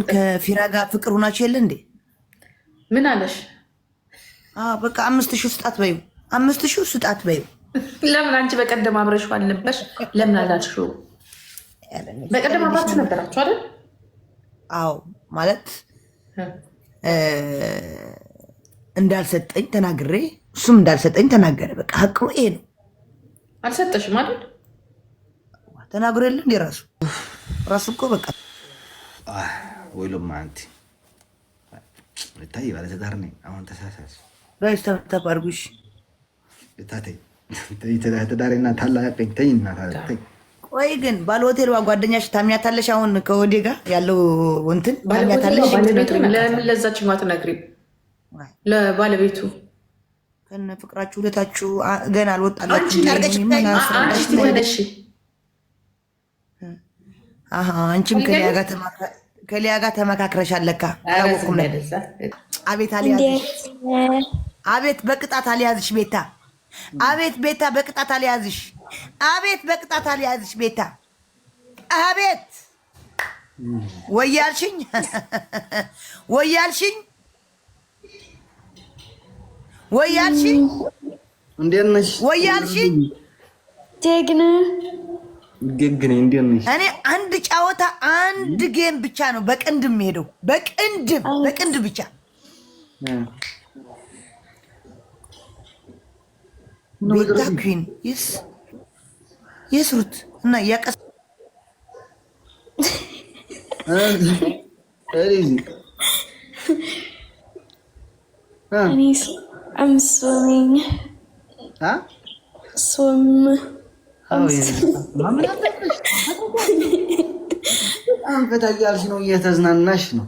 ከፊራ ጋር ፍቅር ሆናችሁ የለ እንዴ? ምን አለሽ? በቃ 5000 ስጣት በይው፣ 5000 ስጣት በይው። ለምን አንቺ በቀደም አብረሽው አልነበርሽ? ለምን አላልሽው? በቀደም አብራችሁ ነበራችሁ አይደል? አዎ ማለት እንዳልሰጠኝ ተናግሬ እሱም እንዳልሰጠኝ ተናገረ። በቃ ሀቁ ይሄ ነው። አልሰጠሽም አይደል? ተናግሮ የለ እንዴ? ራሱ እኮ በቃ ወይሎም አንቺ ለታይ ባለ ተዳር ነኝ። አሁን ተሳሳስ ጋይስ ተባርጉሽ ታተይ ተዳሪና ታላቀኝ ተይና ታተይ። ቆይ ግን ባለ ሆቴል ጓደኛሽ ታሚያታለሽ? አሁን ከወዴ ጋር ያለው እንትን ታሚያታለሽ? ለምን ለዛች ማትነግሪም? ለባለቤቱ ከነ ፍቅራችሁ ሁለታችሁ ገና አልወጣላችሁ። አንቺም ከሊያ ጋር ተመካክረሻል ለካ። አላወኩም ነበር። አቤት አልያዝሽ፣ አቤት በቅጣት አልያዝሽ ቤታ፣ አቤት ቤታ በቅጣት አልያዝሽ፣ አቤት በቅጣት አልያዝሽ ቤታ፣ አቤት ወያልሽኝ፣ ወያልሽኝ፣ ወያልሽኝ። እንዴት ነሽ? ወያልሽኝ ደግነ ደግነ እንዴት ነሽ? እኔ አንድ ጫወታ አንድ ጌም ብቻ ነው በቅንድም ሄደው በቅንድ ብቻ ቤታ ኩዊን የስሩት እና ያቀስ I'm swimming. Swim. በጣም ፈታያልሽ ነው፣ እየተዝናናሽ ነው።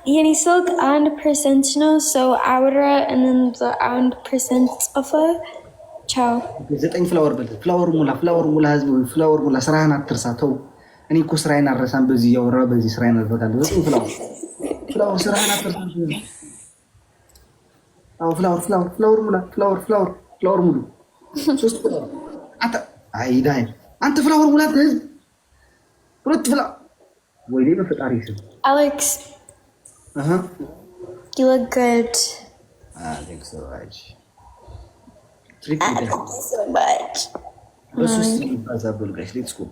Yeni silk 1% ነው so aura and then the 1% of a ciao. 9 ፍላወር በል ፍላወር ሙላ ህዝብ ፍላወር ሙላ። ስራህን አትርሳ ተው። እኔ እኮ ስራዬን አልረሳም። በዚህ ያወራ በዚህ ስራዬን አልረሳም። 9 ፍላወር ስራህን አትርሳ። ፍላወር ሙላ ፍላወር ሙሉ 3 ፍላወር አይዳይ አንተ ፍላወር ሙላ ህዝብ 2 ፍላወር ወይኔ በፈጣሪ ስም Alex. You look good. Thanks so much. Thank you so much. Let's go.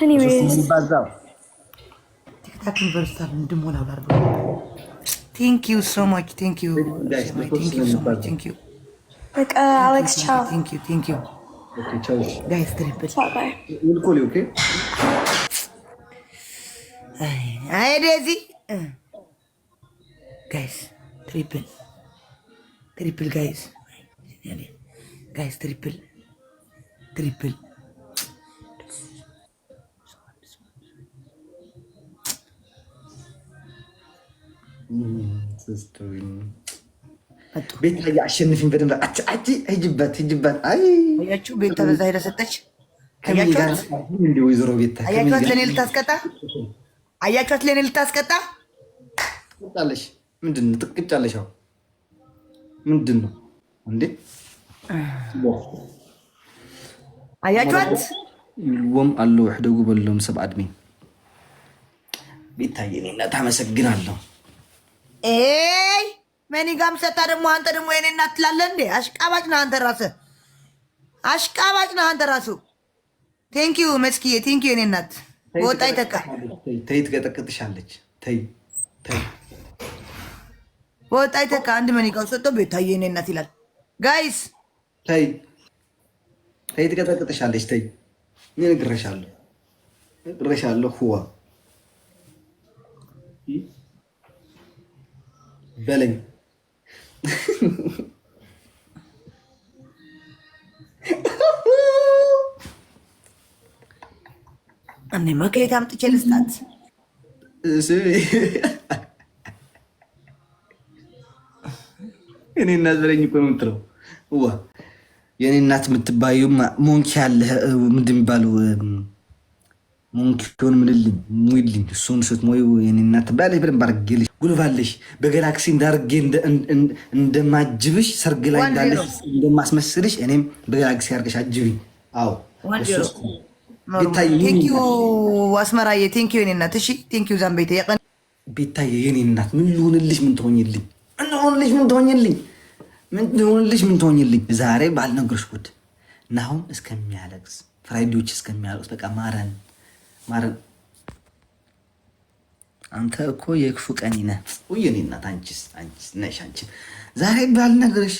Anyways. Thank you so much. Thank you. Thank you. Like Alex, ciao. Thank you. Okay, ciao. Guys, triple. Ciao, bye. We'll call you, okay? Hi, Daisy. Guys, triple, guys. Guys, triple. ቤት ላይ አሸንፊኝ በደንብ ሂጅበት። አይ አያችሁ ቤት ተበዛ ሄደ ሰጠች። አያችኋት ለእኔ ልታስቀጣ ጣለሽ። ምንድን ነው ትቅጫለሽ? ምንድን ነው እንዴ? አያችኋት ይልዎም አለው ሕደጉ በሎም ሰብ አድሜ ቤታዬ እኔና ታመሰግናለሁ። መኒ ጋም ሰታ ደግሞ አንተ ደግሞ የኔ እናት ትላለህ እንዴ? አሽቃባጭ ነህ አንተ ራስህ፣ አሽቃባጭ ነህ አንተ ራስህ። ቴንክ ዩ መስኪዬ፣ ቴንክ ዩ የኔ እናት። ወጣ ይተካ ተይ፣ ትቀጠቅጥሻለች። ተይ ወጣ ይተካ። አንድ መኒ ጋም ሰጥቶ ቤታዬ የኔ እናት ይላል። ጋይስ ተይ፣ ትቀጠቅጥሻለች። ተይ እኔ እነግርሻለሁ ሁዋ በለኝ። እኔማ ከየት አምጥቼ ልስጣት? እኔ እናት በለኝ እኮ ነው የምትለው። የእኔ እናት የምትባዩ ሞንኪ ያለ ምንድን የሚባለው ሞንኪውን ምልልኝ ሙይልኝ እሱን ስትሞዩ የእኔ እናት ባለሽ በደንብ አድርጌልሽ ጉልባለሽ በገላክሲ እንዳርጌ እንደማጅብሽ ሰርግ ላይ እንዳለሽ እንደማስመስልሽ እኔም በገላክሲ አድርገሽ አጅብኝ። አዎ ቴንክ ዩ አስመራዬ፣ ቴንክ ዩ የኔ እናት። እሺ ቴንክ ዩ ዛምቤቴ የቀን ቤታዬ የኔ እናት ምን ልሆንልሽ? ምን ትሆኝልኝ? ምን ትሆኝልኝ? ዛሬ ባልነግርሽ ጉድ ናሁም እስከሚያለቅስ ፍራይዴዎች እስከሚያለቅስ በቃ ማረን። አንተ እኮ የክፉ ቀኒ ነህ። የኔ እናት አንቺስ ነሽ። አንቺ ዛሬ ባልነግርሽ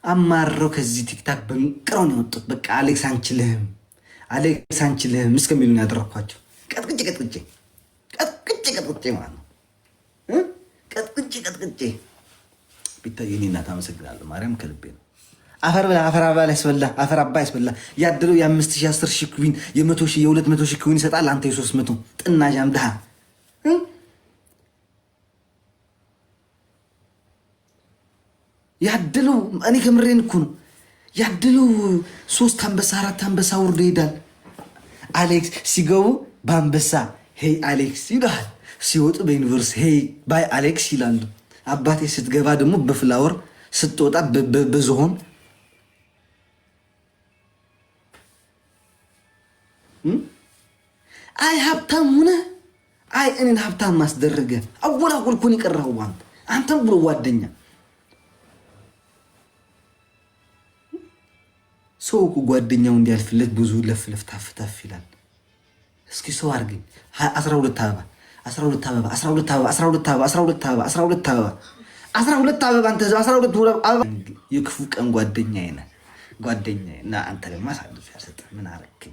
አማረው ከዚህ ቲክታክ በሚቀረው ነው የወጡት። በቃ አሌክስ አንችልህም እስከሚሉን ያደረኳቸው ቀጥቅጬ ማለት ነው። ቀጥቅጬ ቤታዬ የኔ እናት አመሰግናለሁ። ማርያም ከልቤ ነው። አፈር ብላ አፈር አባ ያስበላ። ያደለው የ5,000 10,000 ኩዊን የ100,000 የ200,000 ኩዊን ይሰጣል። አንተ የ300 ጥናዣም ድሃ ያደለው። እኔ ከምሬን እኮ ነው ያደለው። 3 አንበሳ 4 አንበሳ ወርዶ ይሄዳል። አሌክስ ሲገቡ በአንበሳ ሄይ አሌክስ ይላል። ሲወጡ በዩኒቨርስ ሄይ ባይ አሌክስ ይላሉ። አባቴ ስትገባ ደግሞ በፍላወር ስትወጣ በዝሆን አይ ሀብታም ሆነ አይ እኔን ሀብታም ማስደረገ አወላወልኩን የቀረው አንተም ብሎ ጓደኛ ሰው እኮ ጓደኛው እንዲያልፍለት ብዙ ለፍለፍ ታፍታፍ ይላል። እስኪ ሰው አድርገኝ 12 አበባ 12 አበባ 12 አበባ 12 አበባ 12 አበባ 12 አበባ 12 አበባ አንተ 12 አበባ የክፉ ቀን ጓደኛዬ ነህ እና አንተ ደግሞ አሳልፍ ያሰጠ ምን አረከኝ?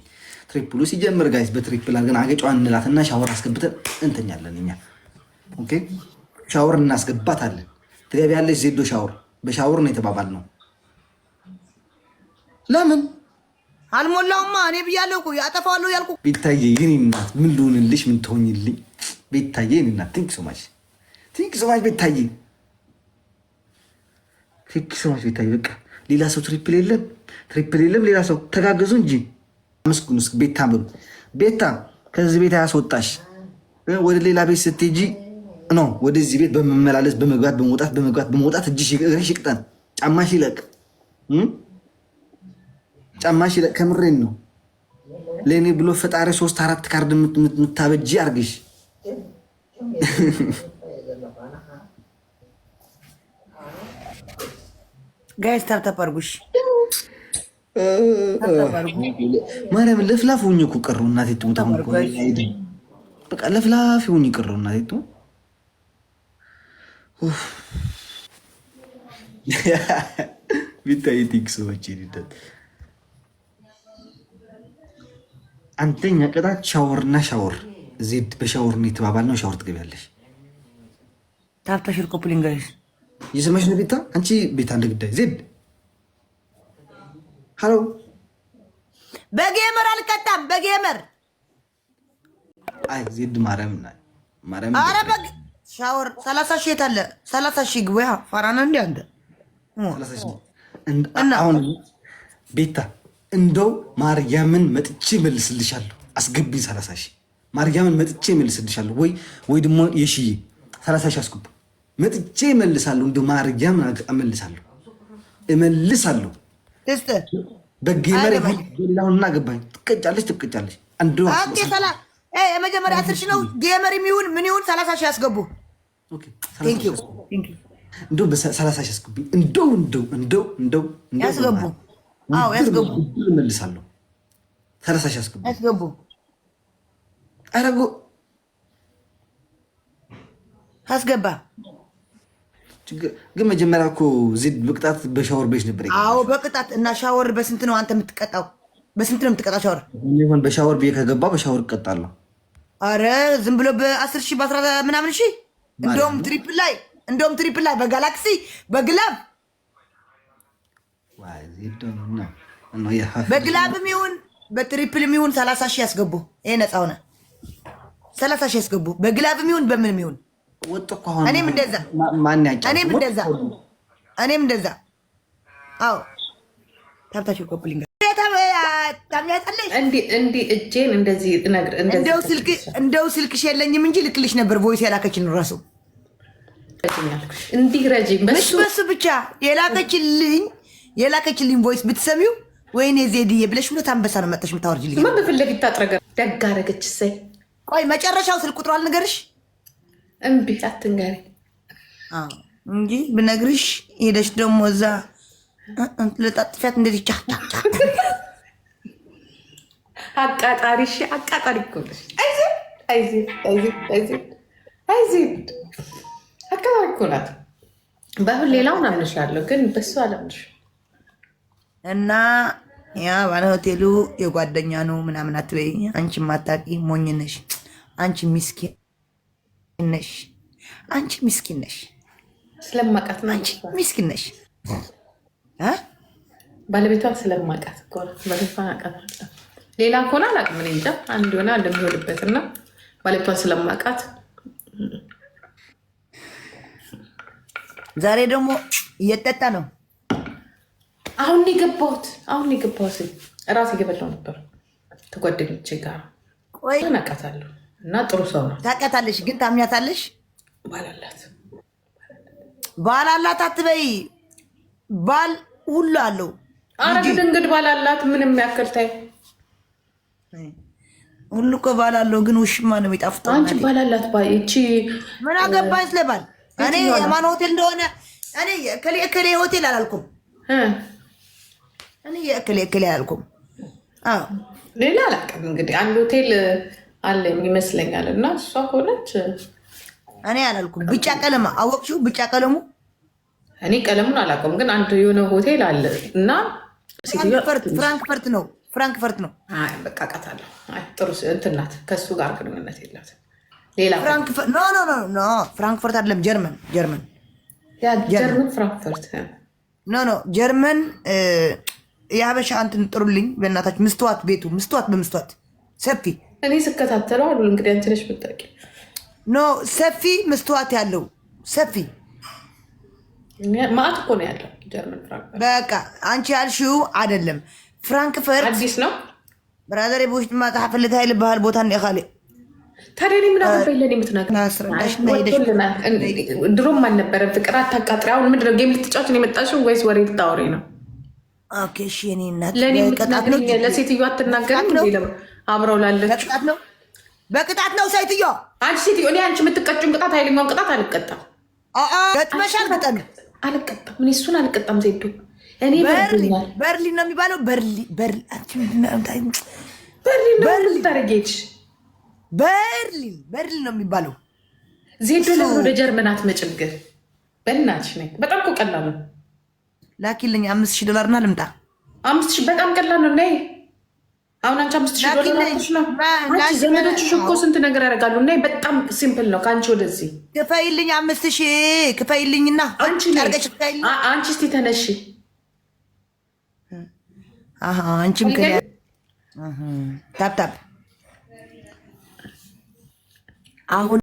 ትሪፕሉ ሲጀምር ጋይስ በትሪፕል አድርገን አገጯን እንላትና ሻወር አስገብተን እንተኛለን እኛ። ኦኬ ሻወር እናስገባታለን። ትገቢያለሽ ዜዶ ሻወር በሻወር ነው የተባባልነው። ለምን አልሞላውማ እኔ ብያለሁ እኮ ያጠፋዋለሁ ያልኩ። ቤታዬ የኔ እናት ምን ልሆንልሽ? ምን ትሆኝልኝ? ቤታዬ የኔ እናት ቲንክ ሶ ማች ቤታዬ ቲንክ ሶ ማች ቤታዬ። በቃ ሌላ ሰው ትሪፕል የለም ሌላ ሰው ተጋገዙ እንጂ ምስኩንስ ቤታ ብሩ ቤታ ከዚህ ቤት ያስወጣሽ ወደ ሌላ ቤት ስትሄጂ ኖ ወደዚህ ቤት በመመላለስ በመግባት እጅሽ ይቅጠን ጫማሽ ይለቅ ከምሬን ነው። ለእኔ ብሎ ፈጣሪ 3-4 ካርድ የምታበጂ አርግሽ። ጋይስ ታፕታፕ አርጉሽ። ማርያም ለፍላፍ ሁኝ እኮ ቀሩ። እናቴ ትሙት አሁን እኮ በቃ ለፍላፍ ሁኝ ቀሩ። እናቴ ትሙት ቢታይ ቲክስ ወጪ ሊደት አንተኛ ቅጣት ሻወርና ሻወር ዜድ በሻወር ነው የተባባልነው። ሻወር ትገቢያለሽ። ታፕታሽር ኮፕሊንግ ጋይስ እየሰማሽ ነው ቤታ? አንቺ ቤታ እንደግዳይ ዜድ ሃሎ በጌመር አልቀጣም። በጌመር አይ ዜድ ማርያም አረ በግ ሻወር 30 ሺህ አለ 30 ሺህ ግቡ። ያ ፋራና እንደ አንተ እና አሁን ቤታ እንደው ማርያምን መጥቼ መልስልሻለሁ። አስገቢኝ 30 ሺህ ማርያምን መጥቼ መልስልሻለሁ። ወይ ደግሞ የሺህ 30 ሺህ አስገቡ መጥቼ መልሳለሁ። እንደው ማርያምን እመልሳለሁ። እስተ በጌመር ይሁንና ገባኝ። ትቀጫለሽ አንዱ አንተ ሰላ የመጀመሪያ 10 ሺህ ነው። ጌመር የሚሆን ምን ይሁን 30 ሺህ አስገቡ። ኦኬ ቴንክ ዩ እንደው በ30 ሺህ አስገቡኝ። እንደው ያስገቡ። አዎ ያስገቡ። እመልሳለሁ። 30 ሺህ ያስገቡ። አረጎ አስገባ። ግን መጀመሪያ እኮ ዜድ በቅጣት በሻወር ቤት ነበር። አዎ በቅጣት እና ሻወር በስንት ነው አንተ የምትቀጣው? በስንት ነው የምትቀጣው ሻወር? ይሁን በሻወር ቤት ከገባ በሻወር እቀጣለሁ። አረ ዝም ብሎ በ10 ሺህ በ10 ምናምን ሺህ እንደውም ትሪፕል ላይ በጋላክሲ በግላብ በግላብም ይሁን በትሪፕልም ይሁን 30 ሺህ ያስገቡ። ይሄ ነፃ ሆነ። 30 ሺህ ያስገቡ። በግላብም ይሁን በምንም ይሁን እኔም እንደዛ አዎ ታብታችሁ ኮፕሊንግ እንዲህ እጄን እንደዚህ እንደው ስልክሽ የለኝም እንጂ ልክልሽ ነበር። ቮይስ ያላከችን ራሱ እንዲህ ረጅም በሱ ብቻ የላከችልኝ ቮይስ ብትሰሚው ወይኔ ዜድዬ ብለሽ ሁለት አንበሳ ነው መጥተሽ የምታወርጂልኝ። ምን በፍለፊት ታጥረገ ደግ አደረገች። እሰይ ቆይ መጨረሻው ስልክ ቁጥሩ አልነገርሽ? እምቢ አትንገሪ እንጂ ብነግርሽ ሄደሽ ደግሞ እዛ ለጣጥፊያት እንደዚህ ጫ አቃጣሪ እሺ፣ አቃጣሪ እኮ ነሽ። አይዚ አቃጣሪ እኮ ናት። በሁን ሌላውን አምንሻለሁ፣ ግን በሱ አላምንሽ። እና ያ ባለ ሆቴሉ የጓደኛ ነው ምናምን አትበይ። አንቺ ማታቂ ሞኝ ነሽ። አንቺ ምስኪን ነሽ። አንቺ ምስኪን ነሽ። ስለማውቃት ነው። አንቺ ምስኪን ነሽ። ባለቤቷን ስለማውቃት እኮ ነው። ባለቤቷን አውቃታለሁ። ሌላ ከሆነ አላውቅም። እኔ እንጃ አንድ ሆነ እንደሚሆንበት እና ባለቤቷን ስለማውቃት። ዛሬ ደግሞ እየጠጣ ነው። አሁን የገባሁት እራት እየበላሁ ነበር ከጓደኞቼ ጋር። ቆይ አውቃታለሁ እና ጥሩ ሰው ነው። ታውቃታለሽ፣ ግን ታምኛታለሽ? ባል አላት አትበይ። ባል ሁሉ አለው። አረ ድንግድ ባል አላት። ምንም ያክል ታይ ሁሉ እኮ ባል አለው፣ ግን ውሽማ ነው የሚጣፍጠው። አንቺ ባል አላት ባይ እቺ ምን አገባኝ ስለባል። እኔ የማን ሆቴል እንደሆነ እኔ እከሌ ሆቴል አላልኩም። እኔ እከሌ አላልኩም። አዎ ሌላ አላውቅም። እንግዲህ አንድ ሆቴል አለኝ ይመስለኛል። እና እሷ ከሆነች እኔ አላልኩም። ብጫ ቀለማ አወቅሽው? ብጫ ቀለሙ እኔ ቀለሙን አላውቅም፣ ግን አንድ የሆነ ሆቴል አለ እና ፍራንክፈርት ነው። በቃ አውቃታለሁ። ጥሩ እንትን ናት። ከእሱ ጋር ግንኙነት የላት። ሌላ ኖ ፍራንክፈርት አይደለም፣ ጀርመን ፍራንክፈርት ኖ ጀርመን። የሀበሻ እንትን ጥሩልኝ በእናታችሁ። ምስትዋት ቤቱ በምስትዋት ሰፊ። እኔ ስከታተለው አሉ። እንግዲህ አንቺ ነሽ የምታውቂ። ኖ ሰፊ ምስትዋት ያለው ሰፊ ማዕት እኮ ነው ያለው ጀርመን ፍራንክፈርት። በቃ አንቺ ያልሽው አይደለም። ፍራንክፈርት አዲስ ነው ብራዘር። የቦሽት ማጽሐፍ ልታይ ልባህል ቦታ እንደ ካለ ታዲያ ምን አገባኝ ለኔ የምትናገር? ድሮም አልነበረም ፍቅር አታቃጥሪ። አሁን ምንድን ነው ጌም ልትጫወች ነው የመጣሽው ወይስ ወሬ ልታወሪ ነው? ኦኬ እሺ። እኔ እናት ለኔ የምትናገር ለሴትዮዋ አትናገርም እንዴ? አብረው ላለች በቅጣት ነው ሴትዮ። አንቺ ሴትዮ እኔ አንቺ የምትቀጭውን ቅጣት ኃይለኛውን ቅጣት አልቀጣም። ገጥመሻል? በጠን አልቀጣም። ምን እሱን አልቀጣም። ዜዶ እኔ በርሊን ነው የሚባለው። በርሊን ነው የሚባለው። ዜዶ ለምን ወደ ጀርመን አትመጭም ግን? በእናትሽ ነኝ። በጣም እኮ ቀላል ነው። ላኪልኝ $5000 እና ልምጣ። 5000 በጣም ቀላል ነው። ነይ አሁን አንቺ $5000 ነው። አንቺ ዘመዶችሽ እኮ ስንት ነገር ያደርጋሉ። ነይ በጣም ሲምፕል ነው። ከአንቺ ወደዚህ ክፈይልኝ፣ 5000 ክፈይልኝና አንቺ እስቲ ተነሺ። አንቺም ታፕታፕ አሁን